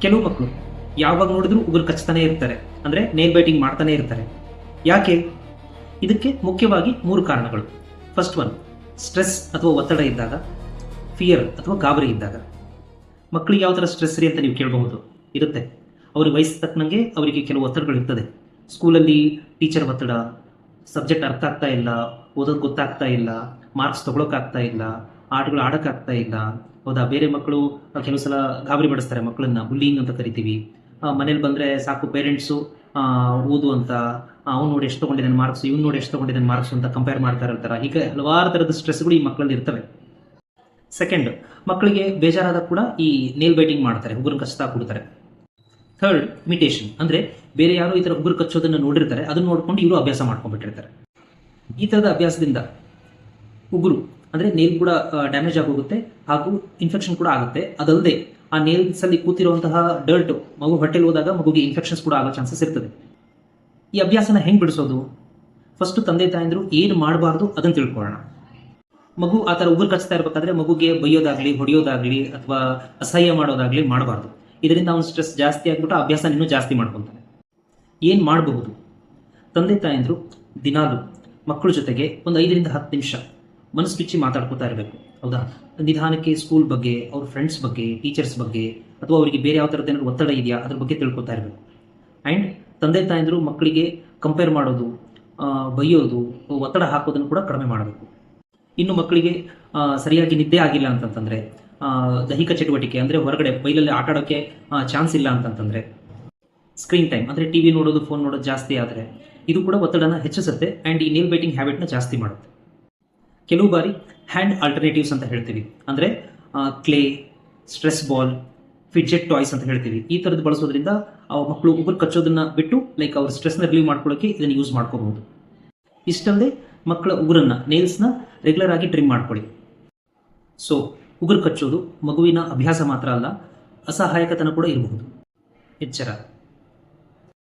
ಕೆಲವು ಮಕ್ಕಳು ಯಾವಾಗ ನೋಡಿದ್ರೂ ಉಗುರು ಕಚ್ತಾನೆ ಇರ್ತಾರೆ, ಅಂದರೆ ನೇಲ್ ಬೈಟಿಂಗ್ ಮಾಡ್ತಾನೆ ಇರ್ತಾರೆ. ಯಾಕೆ? ಇದಕ್ಕೆ ಮುಖ್ಯವಾಗಿ 3 ಕಾರಣಗಳು. ಫಸ್ಟ್ ಒನ್, ಸ್ಟ್ರೆಸ್ ಅಥವಾ ಒತ್ತಡ ಇದ್ದಾಗ, ಫಿಯರ್ ಅಥವಾ ಗಾಬರಿ ಇದ್ದಾಗ. ಮಕ್ಕಳಿಗೆ ಯಾವ ಥರ ಸ್ಟ್ರೆಸ್ ರೀ ಅಂತ ನೀವು ಕೇಳಬಹುದು. ಇರುತ್ತೆ, ಅವ್ರಿಗೆ ವಯಸ್ಸು ತಕ್ಕನಂಗೆ ಅವರಿಗೆ ಕೆಲವು ಒತ್ತಡಗಳು ಇರ್ತದೆ. ಸ್ಕೂಲಲ್ಲಿ ಟೀಚರ್ ಒತ್ತಡ, ಸಬ್ಜೆಕ್ಟ್ ಅರ್ಥ ಆಗ್ತಾ ಇಲ್ಲ, ಓದೋದು ಗೊತ್ತಾಗ್ತಾ ಇಲ್ಲ, ಮಾರ್ಕ್ಸ್ ತೊಗೊಳಕ್ಕಾಗ್ತಾ ಇಲ್ಲ, ಆಟಗಳು ಆಡೋಕ್ಕಾಗ್ತಾ ಇಲ್ಲ. ಹೌದಾ? ಬೇರೆ ಮಕ್ಕಳು ಕೆಲವು ಸಲ ಗಾಬರಿ ಪಡಿಸ್ತಾರೆ ಮಕ್ಕಳನ್ನ, ಬುಲ್ಲಿಂಗ್ ಅಂತ ಕರಿತೀವಿ. ಮನೇಲಿ ಬಂದರೆ ಸಾಕು ಪೇರೆಂಟ್ಸು ಓದು ಅಂತ, ಅವ್ನು ನೋಡಿ ಎಷ್ಟು ತೊಗೊಂಡಿದ್ದಾನೆ ಮಾರ್ಕ್ಸ್, ಇವ್ನು ನೋಡಿ ಎಷ್ಟು ತೊಗೊಂಡಿದ್ದಾನೆ ಮಾರ್ಕ್ಸ್ ಅಂತ ಕಂಪೇರ್ ಮಾಡ್ತಾ ಇರ್ತಾರೆ. ಹೀಗೆ ಹಲವಾರು ಥರದ ಸ್ಟ್ರೆಸ್ಗಳು ಈ ಮಕ್ಕಳಲ್ಲಿ ಇರ್ತವೆ. ಸೆಕೆಂಡ್, ಮಕ್ಕಳಿಗೆ ಬೇಜಾರಾದ ಕೂಡ ಈ ನೇಲ್ ಬೈಟಿಂಗ್ ಮಾಡ್ತಾರೆ, ಉಗುರು ಕಚ್ತಾ ಕೊಡ್ತಾರೆ. ಥರ್ಡ್, ಇಮಿಟೇಷನ್, ಅಂದರೆ ಬೇರೆ ಯಾರೋ ಈ ಥರ ಉಗುರು ಕಚ್ಚೋದನ್ನು ನೋಡಿರ್ತಾರೆ, ಅದನ್ನು ನೋಡ್ಕೊಂಡು ಇವರು ಅಭ್ಯಾಸ ಮಾಡ್ಕೊಂಡ್ಬಿಟ್ಟಿರ್ತಾರೆ. ಈ ಥರದ ಅಭ್ಯಾಸದಿಂದ ಉಗುರು ಅಂದರೆ ನೇಲ್ ಕೂಡ ಡ್ಯಾಮೇಜ್ ಆಗೋಗುತ್ತೆ ಹಾಗೂ ಇನ್ಫೆಕ್ಷನ್ ಕೂಡ ಆಗುತ್ತೆ. ಅದಲ್ಲದೆ ಆ ನೇಲ್ಸಲ್ಲಿ ಕೂತಿರುವಂತಹ ಡರ್ಟ್ ಮಗು ಹೊಟ್ಟೆಲಿ ಹೋದಾಗ ಮಗುಗೆ ಇನ್ಫೆಕ್ಷನ್ಸ್ ಕೂಡ ಆಗೋ ಚಾನ್ಸಸ್ ಇರ್ತದೆ. ಈ ಅಭ್ಯಾಸನ ಹೆಂಗೆ ಬಿಡಿಸೋದು? ಫಸ್ಟು ತಂದೆ ತಾಯಂದಿರು ಏನು ಮಾಡಬಾರ್ದು ಅದನ್ನು ತಿಳ್ಕೊಳ್ಳೋಣ. ಮಗು ಆ ಥರ ಉಗುರು ಕಚ್ತಾ ಇರಬೇಕಾದ್ರೆ ಮಗುಗೆ ಬೈಯೋದಾಗಲಿ, ಹೊಡೆಯೋದಾಗಲಿ ಅಥವಾ ಅಸಹ್ಯ ಮಾಡೋದಾಗಲಿ ಮಾಡಬಾರ್ದು. ಇದರಿಂದ ಅವನು ಸ್ಟ್ರೆಸ್ ಜಾಸ್ತಿ ಆಗಿಬಿಟ್ಟು ಅಭ್ಯಾಸ ಇನ್ನೂ ಜಾಸ್ತಿ ಮಾಡ್ಕೊತಾನೆ. ಏನು ಮಾಡಬಹುದು? ತಂದೆ ತಾಯಂದಿರು ದಿನಾಲು ಮಕ್ಕಳ ಜೊತೆಗೆ ಒಂದು 5ರಿಂದ 10 ನಿಮಿಷ ಮನಸ್ಸು ಬಿಚ್ಚಿ ಮಾತಾಡ್ಕೋತಾ ಇರಬೇಕು. ಹೌದಾ? ನಿಧಾನಕ್ಕೆ ಸ್ಕೂಲ್ ಬಗ್ಗೆ, ಅವ್ರ ಫ್ರೆಂಡ್ಸ್ ಬಗ್ಗೆ, ಟೀಚರ್ಸ್ ಬಗ್ಗೆ, ಅಥವಾ ಅವರಿಗೆ ಬೇರೆ ಯಾವ ಥರದ್ದು ಏನಾದ್ರು ಒತ್ತಡ ಇದೆಯಾ ಅದ್ರ ಬಗ್ಗೆ ತಿಳ್ಕೊತಾ ಇರಬೇಕು. ಆ್ಯಂಡ್ ತಂದೆ ತಾಯಂದಿರು ಮಕ್ಕಳಿಗೆ ಕಂಪೇರ್ ಮಾಡೋದು, ಬೈಯೋದು, ಒತ್ತಡ ಹಾಕೋದನ್ನು ಕೂಡ ಕಡಿಮೆ ಮಾಡಬೇಕು. ಇನ್ನು ಮಕ್ಕಳಿಗೆ ಸರಿಯಾಗಿ ನಿದ್ದೆ ಆಗಿಲ್ಲ ಅಂತಂತಂದರೆ, ದೈಹಿಕ ಚಟುವಟಿಕೆ ಅಂದರೆ ಹೊರಗಡೆ ಬೈಲಲ್ಲಿ ಆಟ ಆಡೋಕ್ಕೆ ಚಾನ್ಸ್ ಇಲ್ಲ ಅಂತಂತಂದರೆ, ಸ್ಕ್ರೀನ್ ಟೈಮ್ ಅಂದರೆ ಟಿ ವಿ ನೋಡೋದು, ಫೋನ್ ನೋಡೋದು ಜಾಸ್ತಿ ಆದರೆ ಇದು ಕೂಡ ಒತ್ತಡನ ಹೆಚ್ಚಿಸುತ್ತೆ ಆ್ಯಂಡ್ ಈ ನೇಲ್ ಬೈಟಿಂಗ್ ಹ್ಯಾಬಿಟ್ನ ಜಾಸ್ತಿ ಮಾಡುತ್ತೆ. ಕೆಲವು ಬಾರಿ ಹ್ಯಾಂಡ್ ಆಲ್ಟರ್ನೇಟಿವ್ಸ್ ಅಂತ ಹೇಳ್ತೀವಿ, ಅಂದರೆ ಕ್ಲೇ, ಸ್ಟ್ರೆಸ್ ಬಾಲ್, ಫಿಡ್ಜೆಟ್ ಟಾಯ್ಸ್ ಅಂತ ಹೇಳ್ತೀವಿ. ಈ ಥರದ್ದು ಬಳಸೋದ್ರಿಂದ ಮಕ್ಕಳು ಉಗುರು ಕಚ್ಚೋದನ್ನ ಬಿಟ್ಟು ಲೈಕ್ ಅವ್ರ ಸ್ಟ್ರೆಸ್ನ ರಿಲೀವ್ ಮಾಡ್ಕೊಳ್ಳೋಕ್ಕೆ ಇದನ್ನು ಯೂಸ್ ಮಾಡ್ಕೋಬಹುದು. ಇಷ್ಟಲ್ಲದೆ ಮಕ್ಕಳ ಉಗುರನ್ನು, ನೇಲ್ಸ್ನ ರೆಗ್ಯುಲರ್ ಆಗಿ ಟ್ರಿಮ್ ಮಾಡ್ಕೊಳ್ಳಿ. ಸೊ ಉಗುರು ಕಚ್ಚೋದು ಮಗುವಿನ ಅಭ್ಯಾಸ ಮಾತ್ರ ಅಲ್ಲ, ಅಸಹಾಯಕತನ ಕೂಡ ಇರಬಹುದು. ಎಚ್ಚರ.